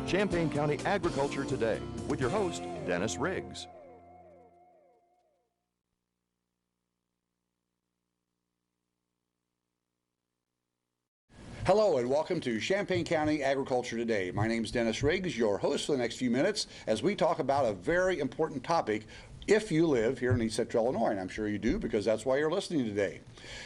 Champaign County Agriculture Today with your host, Dennis Riggs. Hello and welcome to Champaign County Agriculture Today. My name is Dennis Riggs, your host for the next few minutes as we talk about a very important topic if you live here in East Central Illinois, and I'm sure you do because that's why you're listening today.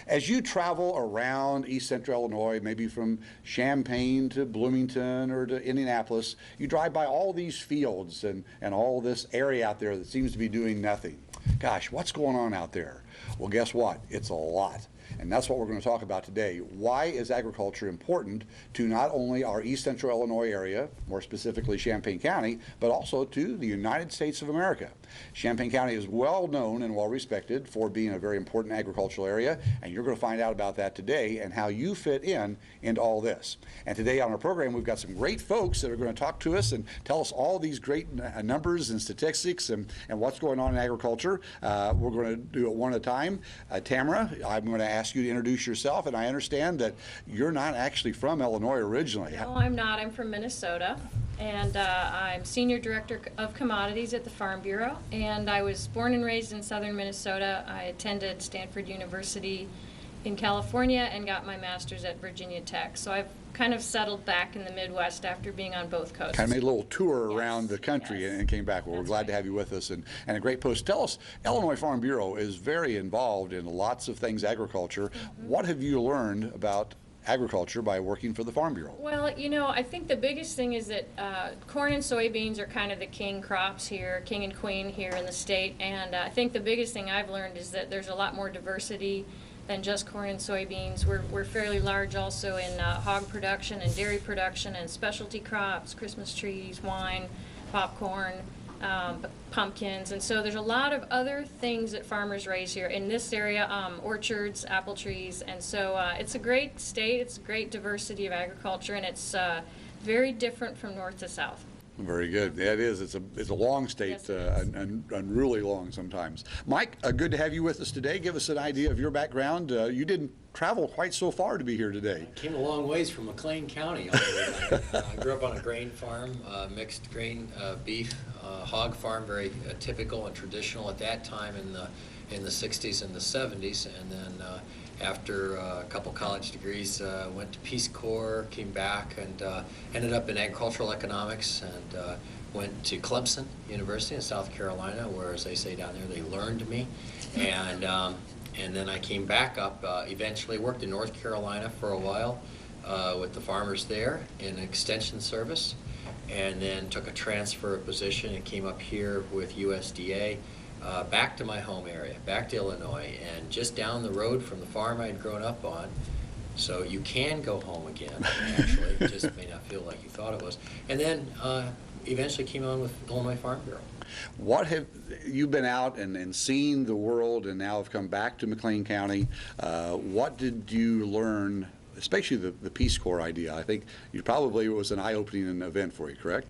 As you travel around East Central Illinois, maybe from Champaign to Bloomington or to Indianapolis, you drive by all these fields and all this area out there that seems to be doing nothing. Gosh, what's going on out there? Well, guess what? It's a lot. And that's what we're going to talk about today. Why is agriculture important to not only our East Central Illinois area, more specifically Champaign County, but also to the United States of America? Champaign County is well known and well respected for being a very important agricultural area, and you're going to find out about that today and how you fit in into all this. And today on our program, we've got some great folks that are going to talk to us and tell us all these great numbers and statistics and what's going on in agriculture. We're going to do it one at a time. Tamara, I'm going to ask you to introduce yourself, and I understand that you're not actually from Illinois originally. No, I'm not. I'm from Minnesota, and I'm Senior Director of Commodities at the Farm Bureau, and I was born and raised in southern Minnesota. I attended Stanford University in California and got my master's at Virginia Tech, so I've kind of settled back in the Midwest after being on both coasts. Kind of made a little tour around the country and came back. Well, we're glad to have you with us, and a great post. Tell us, Illinois Farm Bureau is very involved in lots of things agriculture. What have you learned about agriculture by working for the Farm Bureau? Well, you know, I think the biggest thing is that corn and soybeans are kind of the king crops here, king and queen here in the state, and I think the biggest thing I've learned is that there's a lot more diversity than just corn and soybeans. We're fairly large also in hog production and dairy production and specialty crops, Christmas trees, wine, popcorn, pumpkins, and so there's a lot of other things that farmers raise here in this area, orchards, apple trees, and so it's a great state, it's a great diversity of agriculture, and it's very different from north to south. Very good. Yeah, it is. It's a long state, Yes, and really long sometimes. Mike, good to have you with us today. Give us an idea of your background. You didn't travel quite so far to be here today. I came a long ways from McLean County. I grew up on a grain farm, mixed grain beef, hog farm, very typical and traditional at that time in the 60s and the 70s, and then after a couple college degrees, went to Peace Corps, came back, and ended up in agricultural economics, and went to Clemson University in South Carolina, where, as they say down there, they learned me. And then I came back up, eventually worked in North Carolina for a while with the farmers there in extension service, and then took a transfer position and came up here with USDA. Back to my home area, back to Illinois, and just down the road from the farm I'd grown up on. So you can go home again, actually. It just may not feel like you thought it was. And then eventually came on with Illinois Farm Bureau. What have you been out and seen the world and now have come back to McLean County? What did you learn, especially the Peace Corps idea? I think it was an eye-opening event for you, correct?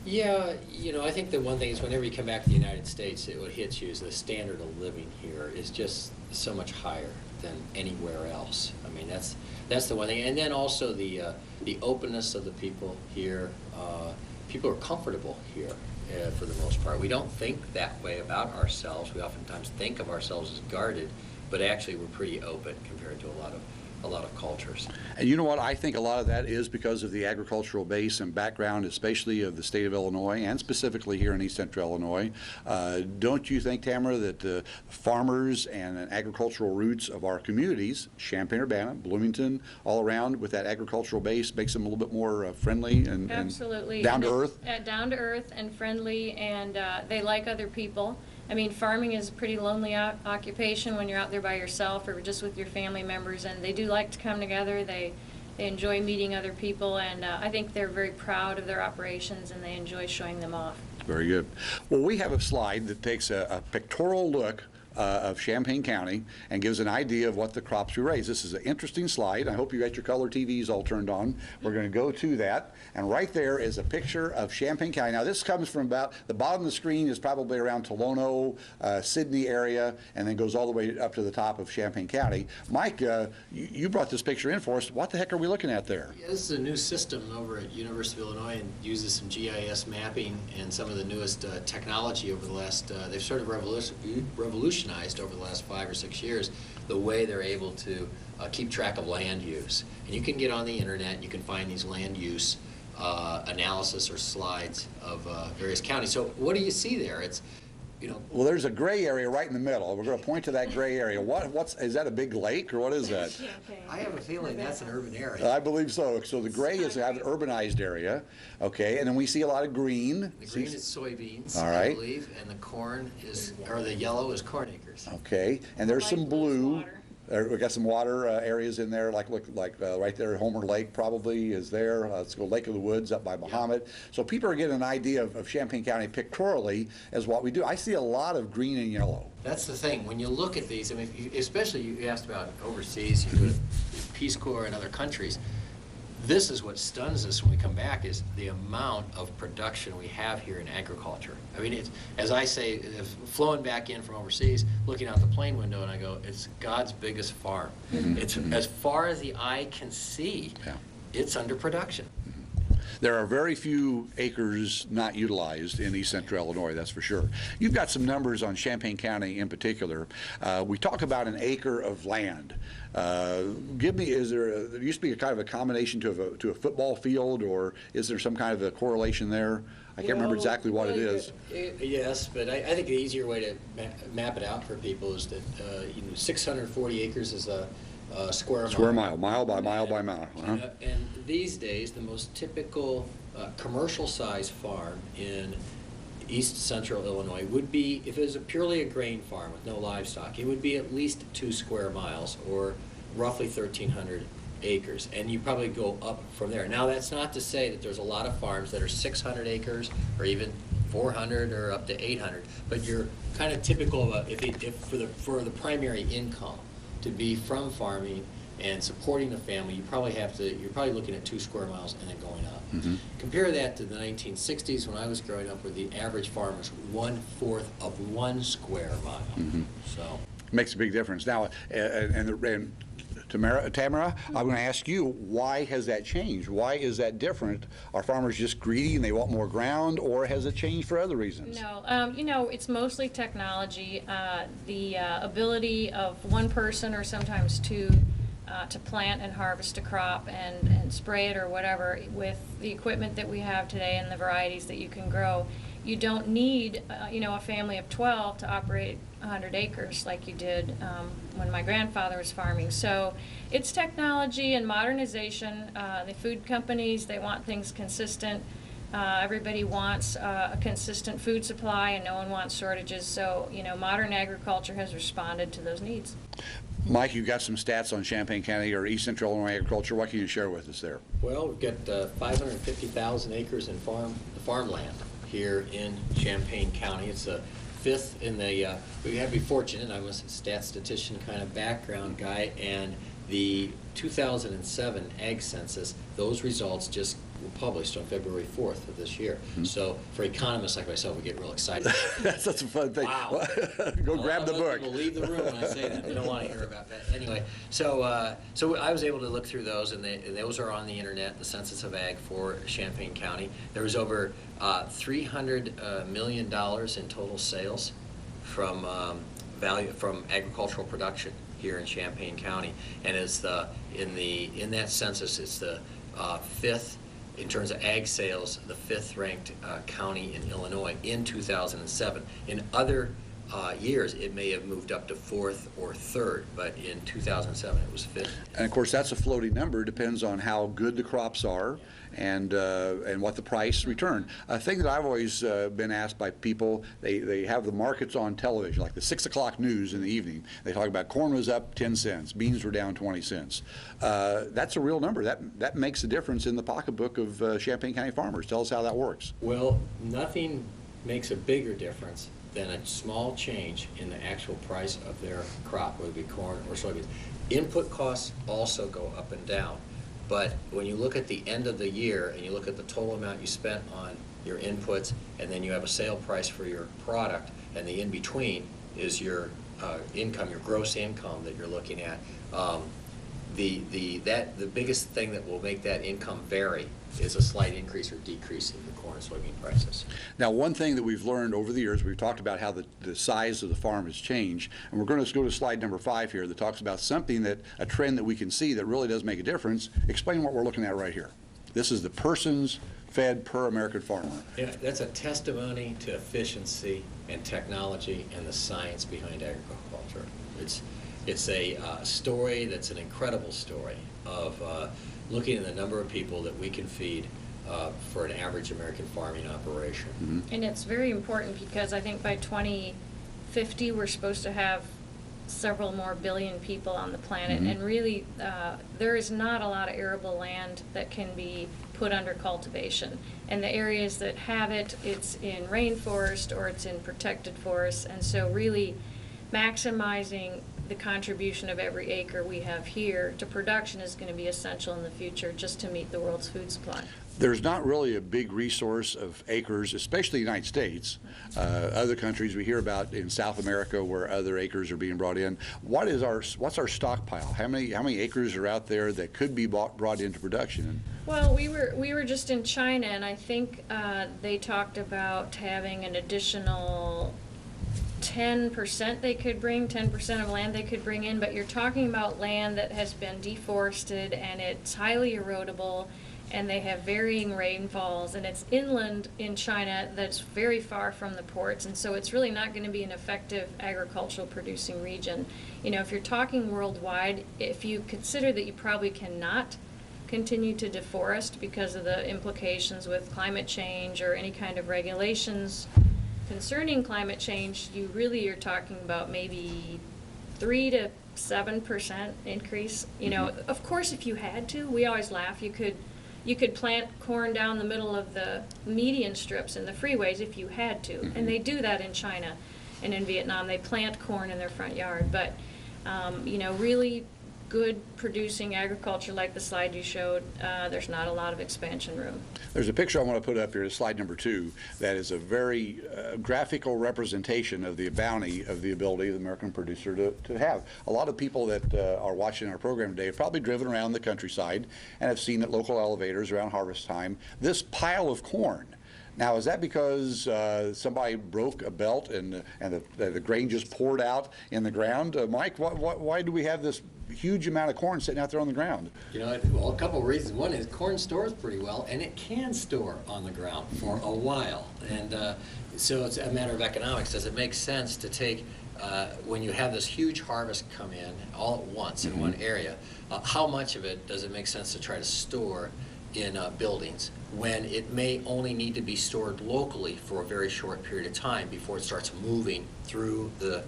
Yeah, you know, I think the one thing is whenever you come back to the United States, what hits you is the standard of living here is just so much higher than anywhere else. I mean, that's the one thing. And then also the openness of the people here. People are comfortable here for the most part. We don't think that way about ourselves. We oftentimes think of ourselves as guarded, but actually we're pretty open compared to a lot of cultures. And you know what? I think a lot of that is because of the agricultural base and background, especially of the state of Illinois and specifically here in East Central Illinois. Don't you think, Tamara, that the farmers and agricultural roots of our communities, Champaign-Urbana, Bloomington, all around with that agricultural base makes them a little bit more friendly and Absolutely. Down to earth? Down to earth and friendly, and they like other people. I mean, farming is a pretty lonely occupation when you're out there by yourself or just with your family members, and they do like to come together. They enjoy meeting other people, and I think they're very proud of their operations, and they enjoy showing them off. Very good. Well, we have a slide that takes a pictorial look of Champaign County and gives an idea of what the crops we raise. This is an interesting slide. I hope you got your color TVs all turned on. We're going to go to that, and right there is a picture of Champaign County. Now this comes from about the bottom of the screen is probably around Tolono, Sydney area, and then goes all the way up to the top of Champaign County. Mike, you brought this picture in for us. What the heck are we looking at there? Yeah, this is a new system over at University of Illinois and uses some GIS mapping and some of the newest technology over the last, they've sort of revolutionized over the last 5 or 6 years the way they're able to keep track of land use. And you can get on the internet, you can find these land use analysis or slides of various counties. So what do you see there? It's, you know, well, there's a gray area right in the middle. We're going to point to that gray area. Is that a big lake, or what is that? I have a feeling that's an urban area. I believe so. So the gray is an urbanized area, okay, and then we see a lot of green. The green is soybeans, all right, I believe, and the corn is, or the yellow is corn acres. Okay, and there's some blue. We got some water areas in there, like right there, Homer Lake probably is there. Let's go Lake of the Woods up by Muhammad. Yeah. So people are getting an idea of Champaign County pictorially as what we do. I see a lot of green and yellow. That's the thing. When you look at these, I mean, especially you asked about overseas, you go to Peace Corps and other countries. This is what stuns us when we come back, is the amount of production we have here in agriculture. I mean, it's, as I say, flowing back in from overseas, looking out the plane window, and I go, it's God's biggest farm. Mm-hmm. It's as far as the eye can see, yeah. It's under production. There are very few acres not utilized in East Central Illinois, that's for sure. You've got some numbers on Champaign County in particular. We talk about an acre of land. Give me, there used to be a kind of a combination to a football field, or is there some kind of a correlation there? I can't remember exactly what it is. Yes, but I think the easier way to map it out for people is that 640 acres is a square mile. Square mile, mile by mile by mile. And these days, the most typical commercial size farm in East Central Illinois would be, if it was purely a grain farm with no livestock, it would be at least 2 square miles, or roughly 1,300 acres, and you probably go up from there. Now, that's not to say that there's a lot of farms that are 600 acres or even 400 or up to 800, but you're kind of typical of if for the primary income to be from farming and supporting the family, you're probably looking at 2 square miles and then going up. Mm-hmm. Compare that to the 1960s when I was growing up, where the average farm was 1/4 of 1 square mile. Mm-hmm. So makes a big difference. Now, and Tamara, I'm going to ask you, why has that changed? Why is that different? Are farmers just greedy and they want more ground, or has it changed for other reasons? No, it's mostly technology. The ability of one person or sometimes two to plant and harvest a crop and spray it or whatever with the equipment that we have today and the varieties that you can grow. You don't need, a family of 12 to operate 100 acres like you did when my grandfather was farming. So it's technology and modernization. The food companies, they want things consistent. Everybody wants a consistent food supply, and no one wants shortages. So, modern agriculture has responded to those needs. Mike, you've got some stats on Champaign County or East Central Illinois agriculture. What can you share with us there? Well, we've got 550,000 acres in farmland here in Champaign County. It's the 5th in the, we have to be fortunate. I'm a statistician kind of background guy, and the 2007 Ag Census, those results just were published on February 4th of this year. Mm-hmm. So for economists like myself, we get real excited. That's such a fun thing. Wow. Go grab the book. People leave the room when I say that. They don't want to hear about that. Anyway, so I was able to look through those, and those are on the internet, the Census of Ag for Champaign County. There was over $300 million in total sales from from agricultural production here in Champaign County, and in that census, it's the 5th in terms of ag sales, the 5th ranked county in Illinois in 2007. In other years, it may have moved up to 4th or 3rd, but in 2007 it was 5th. And of course, that's a floating number. It depends on how good the crops are and what the price return. A thing that I've always been asked by people, they have the markets on television, like the 6 o'clock news in the evening. They talk about corn was up 10 cents, beans were down 20 cents. That's a real number. That makes a difference in the pocketbook of Champaign County farmers. Tell us how that works. Well, nothing makes a bigger difference than a small change in the actual price of their crop, whether it be corn or soybeans. Input costs also go up and down. But when you look at the end of the year and you look at the total amount you spent on your inputs, and then you have a sale price for your product, and the in-between is your income, your gross income that you're looking at, the biggest thing that will make that income vary is a slight increase or decrease in the corn and soybean prices. Now, one thing that we've learned over the years, we've talked about how the size of the farm has changed, and we're going to go to slide number 5 here that talks about something a trend that we can see that really does make a difference. Explain what we're looking at right here. This is the persons fed per American farmer. Yeah, that's a testimony to efficiency and technology and the science behind agriculture. It's a story that's an incredible story of looking at the number of people that we can feed for an average American farming operation. Mm-hmm. And it's very important because I think by 2050 we're supposed to have several more billion people on the planet, mm-hmm. and really there is not a lot of arable land that can be put under cultivation, and the areas that have it, it's in rainforest or it's in protected forests, and so really maximizing the contribution of every acre we have here to production is going to be essential in the future just to meet the world's food supply. There's not really a big resource of acres, especially the United States. Other countries we hear about in South America where other acres are being brought in. What's our stockpile? How many acres are out there that could be brought into production? Well, we were just in China, and I think they talked about having an additional 10% they could bring, 10% of land they could bring in, but you're talking about land that has been deforested and it's highly erodible, and they have varying rainfalls, and it's inland in China that's very far from the ports, and so it's really not going to be an effective agricultural producing region. You know, if you're talking worldwide, if you consider that you probably cannot continue to deforest because of the implications with climate change or any kind of regulations concerning climate change, you really are talking about maybe 3 to 7% increase. You know, of course, if you had to, we always laugh, you could plant corn down the middle of the median strips in the freeways if you had to, and they do that in China and in Vietnam. They plant corn in their front yard, but you know, really good producing agriculture like the slide you showed, there's not a lot of expansion room. There's a picture I want to put up here, slide number 2, that is a very graphical representation of the bounty of the ability of the American producer to have. A lot of people that are watching our program today have probably driven around the countryside and have seen at local elevators around harvest time this pile of corn. Now, is that because somebody broke a belt and the grain just poured out in the ground? Mike, why do we have this huge amount of corn sitting out there on the ground? You know, well, a couple of reasons. One is corn stores pretty well, and it can store on the ground for a while. And so it's a matter of economics. Does it make sense to take, when you have this huge harvest come in all at once in one area, how much of it does it make sense to try to store in buildings when it may only need to be stored locally for a very short period of time before it starts moving through the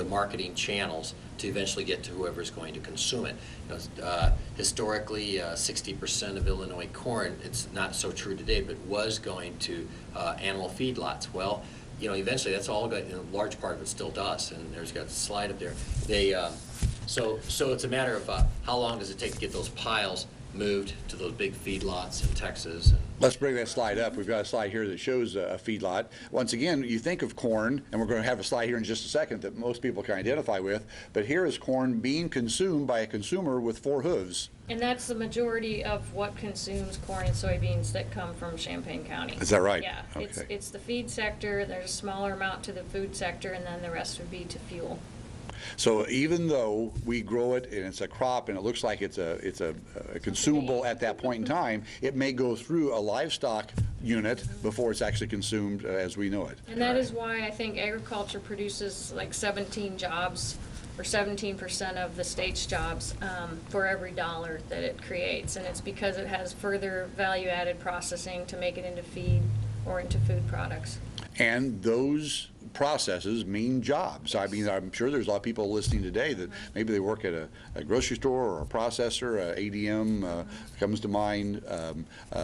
marketing channels to eventually get to whoever's going to consume it. You know, historically, 60% of Illinois corn, it's not so true today, but was going to animal feedlots. Well, you know, eventually that's all going, a large part of it still does, and there's got a slide up there. So it's a matter of how long does it take to get those piles moved to those big feedlots in Texas. Let's bring that slide up. We've got a slide here that shows a feedlot. Once again, you think of corn, and we're going to have a slide here in just a second that most people can identify with, but here is corn being consumed by a consumer with 4 hooves. And that's the majority of what consumes corn and soybeans that come from Champaign County. Is that right? Yeah, okay. It's the feed sector, there's a smaller amount to the food sector, and then the rest would be to fuel. So even though we grow it and it's a crop and it looks like it's a consumable at that point in time, it may go through a livestock unit before it's actually consumed as we know it. And that is why I think agriculture produces like 17 jobs, or 17% of the state's jobs for every dollar that it creates. And it's because it has further value-added processing to make it into feed or into food products. And those processes mean jobs. I mean, I'm sure there's a lot of people listening today that maybe they work at a grocery store or a processor, ADM comes to mind,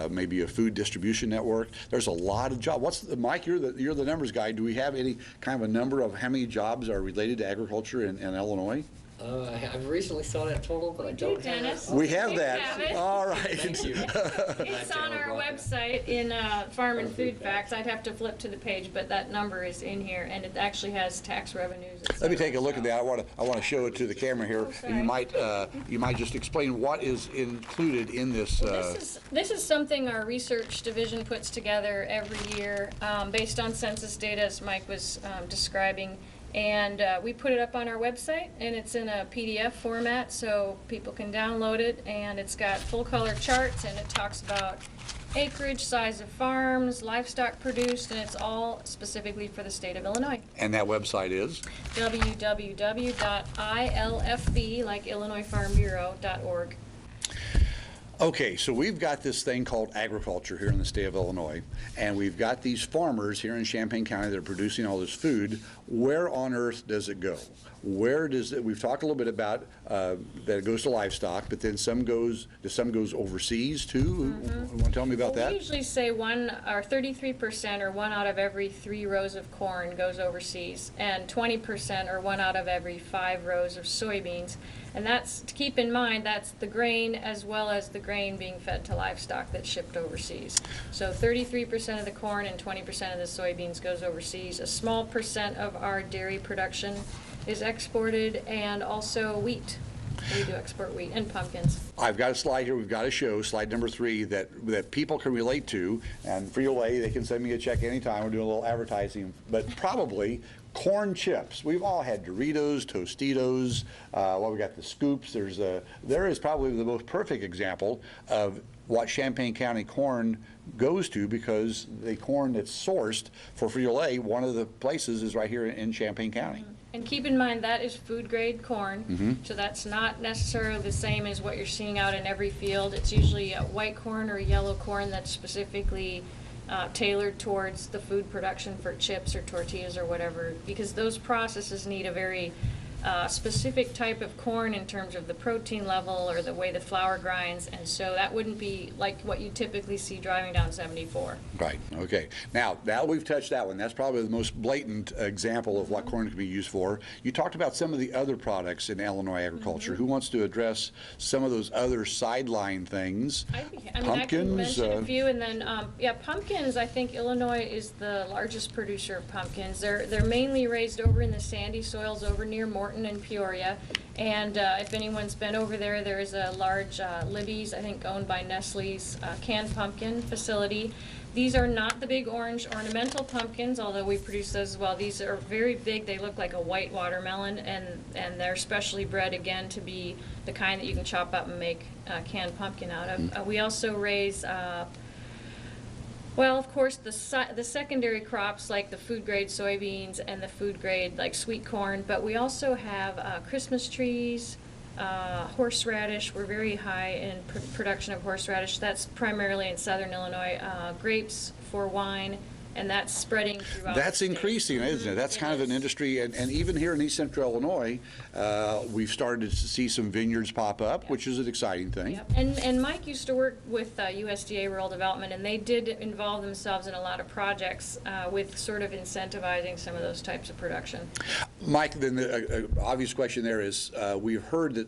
maybe a food distribution network. There's a lot of jobs. Mike, you're the numbers guy. Do we have any kind of a number of how many jobs are related to agriculture in Illinois? I've recently saw that total, but I don't have it. We have that. have it. All right. Thank you. It's on our website in Farm and Food Facts. I'd have to flip to the page, but that number is in here, and it actually has tax revenues. Let me take a look at that. I want to show it to the camera here, and you might just explain what is included in this. This is something our research division puts together every year based on census data, as Mike was describing. And we put it up on our website, and it's in a PDF format, so people can download it. And it's got full color charts, and it talks about acreage, size of farms, livestock produced, and it's all specifically for the state of Illinois. And that website is? www.ilfb, like Illinois Farm Bureau.org. Okay, so we've got this thing called agriculture here in the state of Illinois, and we've got these farmers here in Champaign County that are producing all this food. Where on earth does it go? Where does it, we've talked a little bit about that it goes to livestock, but then some goes overseas too? You want to tell me about that? We usually say 33% or 1 out of every 3 rows of corn goes overseas, and 20% or 1 out of every 5 rows of soybeans. And that's, to keep in mind, that's the grain as well as the grain being fed to livestock that's shipped overseas. So 33% of the corn and 20% of the soybeans goes overseas. A small percent of our dairy production is exported, and also wheat. We do export wheat and pumpkins. I've got a slide here we've got to show, slide number 3, that people can relate to. And Frito-Lay, they can send me a check anytime. We're doing a little advertising. But probably corn chips. We've all had Doritos, Tostitos. We got the Scoops. There is probably the most perfect example of what Champaign County corn goes to, because the corn that's sourced for Frito-Lay, one of the places is right here in Champaign County. And keep in mind, that is food grade corn, so that's not necessarily the same as what you're seeing out in every field. It's usually a white corn or yellow corn that's specifically tailored towards the food production for chips or tortillas or whatever, because those processes need a very specific type of corn in terms of the protein level or the way the flour grinds, and so that wouldn't be like what you typically see driving down 74. Right, okay. Now we've touched that one. That's probably the most blatant example of what corn can be used for. You talked about some of the other products in Illinois agriculture. Who wants to address some of those other sideline things? I Pumpkins? I can mention a few, and then, pumpkins, I think Illinois is the largest producer of pumpkins. They're mainly raised over in the sandy soils over near Morton and Peoria, and if anyone's been over there, there is a large Libby's, I think owned by Nestle's, canned pumpkin facility. These are not the big orange ornamental pumpkins, although we produce those as well. These are very big. They look like a white watermelon, and they're specially bred, again, to be the kind that you can chop up and make canned pumpkin out of. We also raise well, of course, the secondary crops like the food grade soybeans and the food grade like sweet corn, but we also have Christmas trees, horseradish. We're very high in production of horseradish. That's primarily in southern Illinois. Grapes for wine, and that's spreading throughout. That's increasing, isn't it? That's kind of an industry, and even here in East Central Illinois, we've started to see some vineyards pop up, which is an exciting thing. Yep. And Mike used to work with USDA Rural Development, and they did involve themselves in a lot of projects with sort of incentivizing some of those types of production. Mike, then the obvious question there is, we've heard that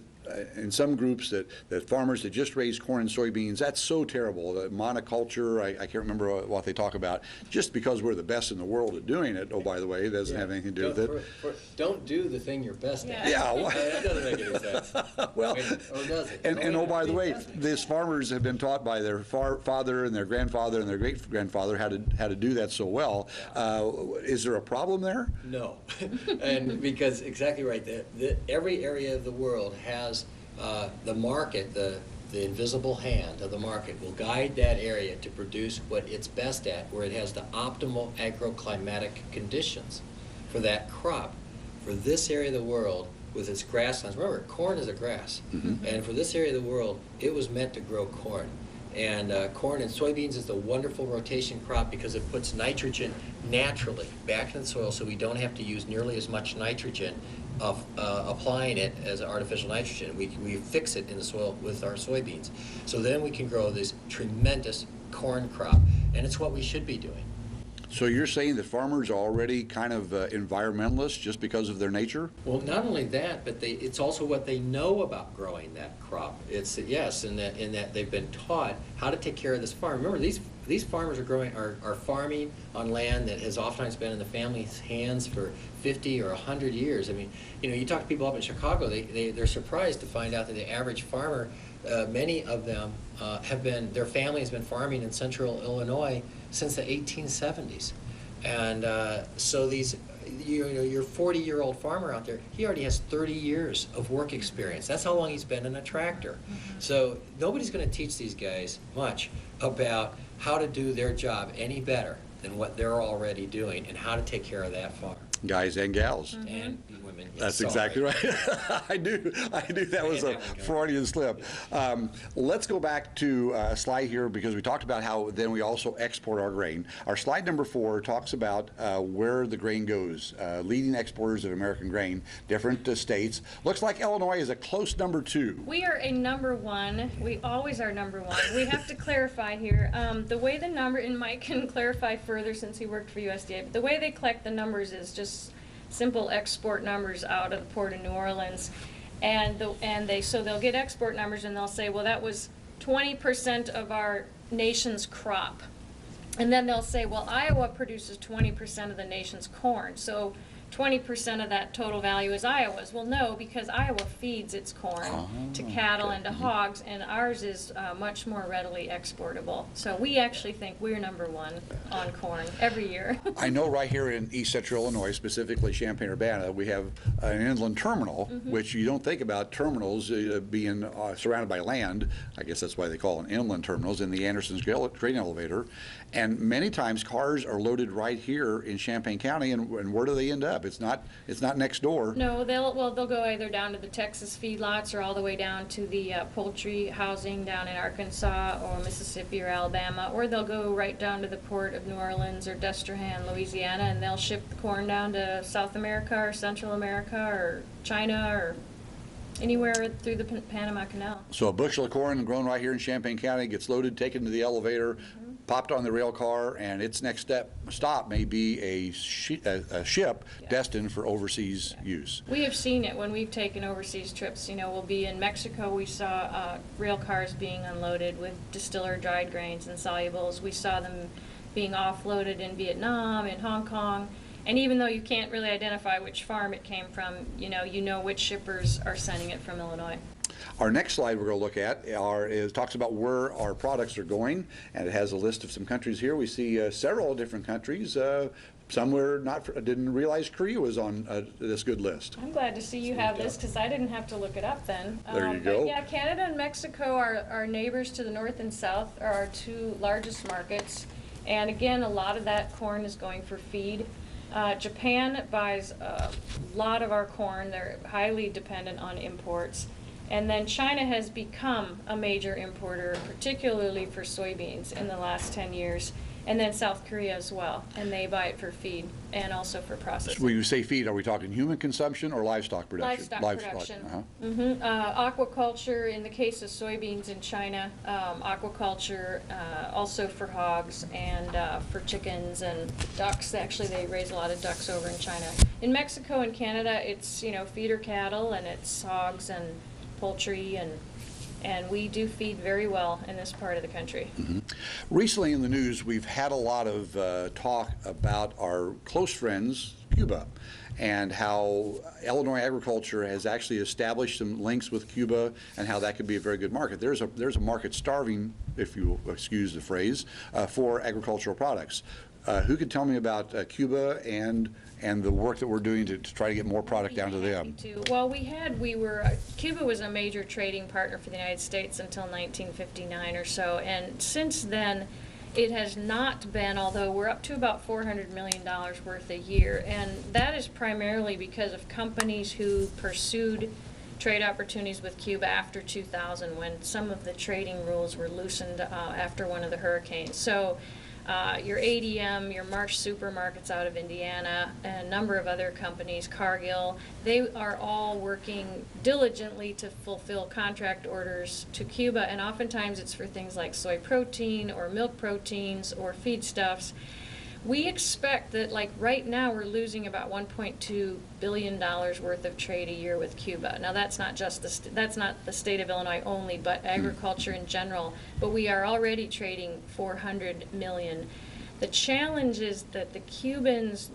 in some groups that farmers that just raise corn and soybeans, that's so terrible. The monoculture, I can't remember what they talk about, just because we're the best in the world at doing it. Oh, by the way, it doesn't have anything to do with it. Don't do the thing you're best at. Yeah. That doesn't make any sense. Well, or does it? And oh, by the way, these farmers have been taught by their father and their grandfather and their great-grandfather how to do that so well. Is there a problem there? No, and because exactly right. Every area of the world has the market, the invisible hand of the market will guide that area to produce what it's best at, where it has the optimal agroclimatic conditions for that crop. For this area of the world, with its grasslands, remember, corn is a grass, and for this area of the world, it was meant to grow corn. And corn and soybeans is a wonderful rotation crop because it puts nitrogen naturally back in the soil, so we don't have to use nearly as much nitrogen of applying it as artificial nitrogen. We fix it in the soil with our soybeans. So then we can grow this tremendous corn crop, and it's what we should be doing. So you're saying that farmers are already kind of environmentalists just because of their nature? Well, not only that, but it's also what they know about growing that crop. It's yes, in that they've been taught how to take care of this farm. Remember, these farmers are farming on land that has oftentimes been in the family's hands for 50 or 100 years. I mean, you talk to people up in Chicago, they're surprised to find out that the average farmer, many of them their family has been farming in central Illinois since the 1870s. And so your 40-year-old farmer out there, he already has 30 years of work experience. That's how long he's been in a tractor. So nobody's going to teach these guys much about how to do their job any better than what they're already doing and how to take care of that farm. Guys and gals. And women. That's exactly right. I knew that was a Freudian slip. Let's go back to a slide here because we talked about how then we also export our grain. Our slide number 4 talks about where the grain goes. Leading exporters of American grain, different states. Looks like Illinois is a close number 2. We are a number 1. We always are number 1. We have to clarify here. The way the number, and Mike can clarify further since he worked for USDA, but the way they collect the numbers is just simple export numbers out of the Port of New Orleans, and so they'll get export numbers and they'll say, well, that was 20% of our nation's crop, and then they'll say, well, Iowa produces 20% of the nation's corn, so 20% of that total value is Iowa's. Well, no, because Iowa feeds its corn to cattle and to hogs, and ours is much more readily exportable. So we actually think we're number 1 on corn every year. I know right here in East Central Illinois, specifically Champaign-Urbana, we have an inland terminal, which you don't think about terminals being surrounded by land. I guess that's why they call them inland terminals in the Anderson's grain elevator. And many times cars are loaded right here in Champaign County, and where do they end up? It's not next door. No, they'll go either down to the Texas feedlots or all the way down to the poultry housing down in Arkansas or Mississippi or Alabama, or they'll go right down to the Port of New Orleans or Destrehan, Louisiana, and they'll ship the corn down to South America or Central America or China or anywhere through the Panama Canal. So a bushel of corn grown right here in Champaign County gets loaded, taken to the elevator, popped on the rail car, and its next stop may be a ship destined for overseas use. We have seen it when we've taken overseas trips. We'll be in Mexico. We saw rail cars being unloaded with distiller dried grains and solubles. We saw them being offloaded in Vietnam, in Hong Kong. And even though you can't really identify which farm it came from, you know which shippers are sending it from Illinois. Our next slide we're going to look at talks about where our products are going, and it has a list of some countries here. We see several different countries. Somewhere didn't realize Korea was on this good list. I'm glad to see you have this because I didn't have to look it up then. There you go. But yeah, Canada and Mexico are our neighbors to the north and south, are our 2 largest markets. And again, a lot of that corn is going for feed. Japan buys a lot of our corn. They're highly dependent on imports. And then China has become a major importer, particularly for soybeans in the last 10 years. And then South Korea as well. And they buy it for feed and also for processing. When you say feed, are we talking human consumption or livestock production? Livestock production. Aquaculture, in the case of soybeans in China, aquaculture also for hogs and for chickens and ducks. Actually, they raise a lot of ducks over in China. In Mexico and Canada, it's feeder cattle and it's hogs and poultry, and we do feed very well in this part of the country. Recently in the news, we've had a lot of talk about our close friends, Cuba, and how Illinois agriculture has actually established some links with Cuba and how that could be a very good market. There's a market starving, if you excuse the phrase, for agricultural products. Who could tell me about Cuba and the work that we're doing to try to get more product down to them? Well, Cuba was a major trading partner for the United States until 1959 or so, and since then it has not been, although we're up to about $400 million worth a year, and that is primarily because of companies who pursued trade opportunities with Cuba after 2000 when some of the trading rules were loosened after one of the hurricanes. So your ADM, your Marsh supermarkets out of Indiana, and a number of other companies, Cargill, they are all working diligently to fulfill contract orders to Cuba, and oftentimes it's for things like soy protein or milk proteins or feedstuffs. We expect that, like right now, we're losing about $1.2 billion worth of trade a year with Cuba. Now, that's not just that's not the state of Illinois only, but agriculture in general. But we are already trading $400 million. The challenge is that the Cubans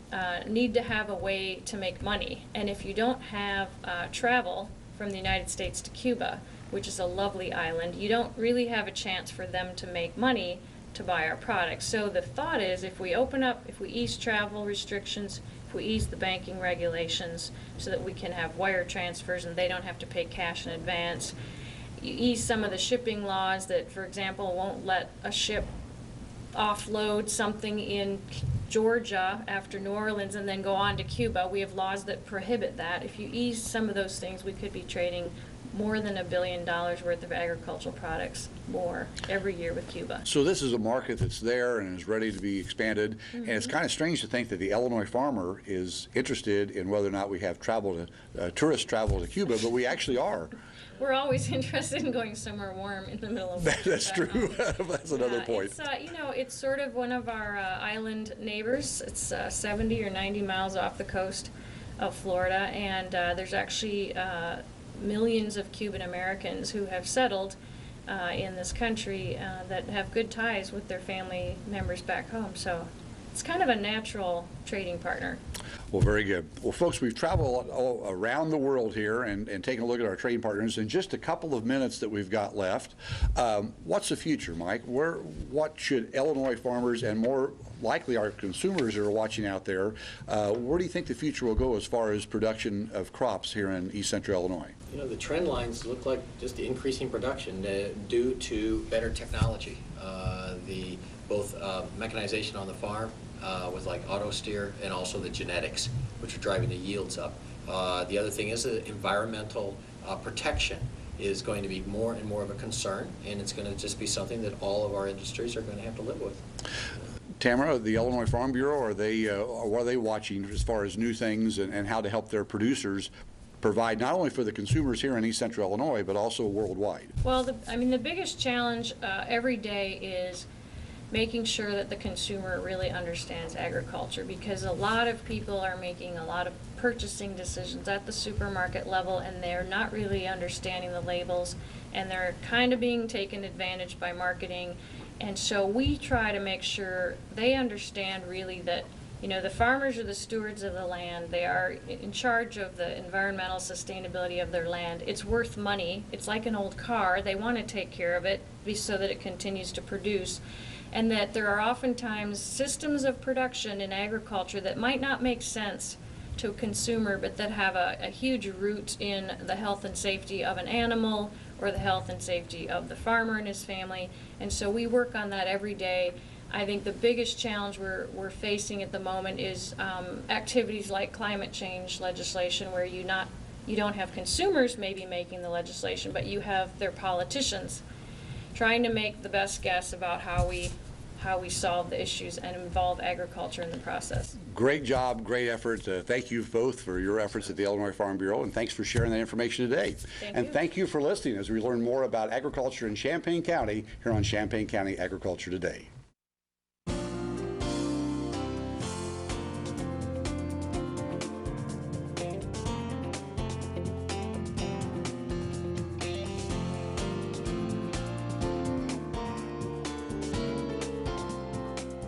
need to have a way to make money, and if you don't have travel from the United States to Cuba, which is a lovely island, you don't really have a chance for them to make money to buy our products. So the thought is, if we open up, if we ease travel restrictions, if we ease the banking regulations so that we can have wire transfers and they don't have to pay cash in advance, you ease some of the shipping laws that, for example, won't let a ship offload something in Georgia after New Orleans and then go on to Cuba. We have laws that prohibit that. If you ease some of those things, we could be trading more than $1 billion worth of agricultural products more every year with Cuba. So this is a market that's there and is ready to be expanded. And it's kind of strange to think that the Illinois farmer is interested in whether or not we have travel to tourist travel to Cuba, but we actually are. We're always interested in going somewhere warm in the middle of winter. That's true. That's another point. It's, you know, it's sort of one of our island neighbors. It's 70 or 90 miles off the coast of Florida, and there's actually millions of Cuban Americans who have settled in this country that have good ties with their family members back home. So it's kind of a natural trading partner. Well, very good. Well, folks, we've traveled all around the world here and taken a look at our trading partners. In just a couple of minutes that we've got left, what's the future, Mike? What should Illinois farmers and more likely our consumers who are watching out there, where do you think the future will go as far as production of crops here in East Central Illinois? You know, the trend lines look like just increasing production due to better technology. Both mechanization on the farm with like auto steer, and also the genetics, which are driving the yields up. The other thing is that environmental protection is going to be more and more of a concern, and it's going to just be something that all of our industries are going to have to live with. Tamara, the Illinois Farm Bureau, what are they watching as far as new things and how to help their producers provide not only for the consumers here in East Central Illinois, but also worldwide? Well, the biggest challenge every day is making sure that the consumer really understands agriculture, because a lot of people are making a lot of purchasing decisions at the supermarket level and they're not really understanding the labels, and they're kind of being taken advantage by marketing. And so we try to make sure they understand really that, you know, the farmers are the stewards of the land. They are in charge of the environmental sustainability of their land. It's worth money. It's like an old car. They want to take care of it so that it continues to produce. And that there are oftentimes systems of production in agriculture that might not make sense to a consumer, but that have a huge root in the health and safety of an animal or the health and safety of the farmer and his family. And so we work on that every day. I think the biggest challenge we're facing at the moment is activities like climate change legislation, where you don't have consumers maybe making the legislation, but you have their politicians trying to make the best guess about how we solve the issues and involve agriculture in the process. Great job, great effort. Thank you both for your efforts at the Illinois Farm Bureau, and thanks for sharing that information today. Thank you for listening as we learn more about agriculture in Champaign County here on Champaign County Agriculture Today.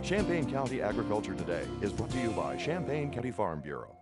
Champaign County Agriculture Today is brought to you by Champaign County Farm Bureau.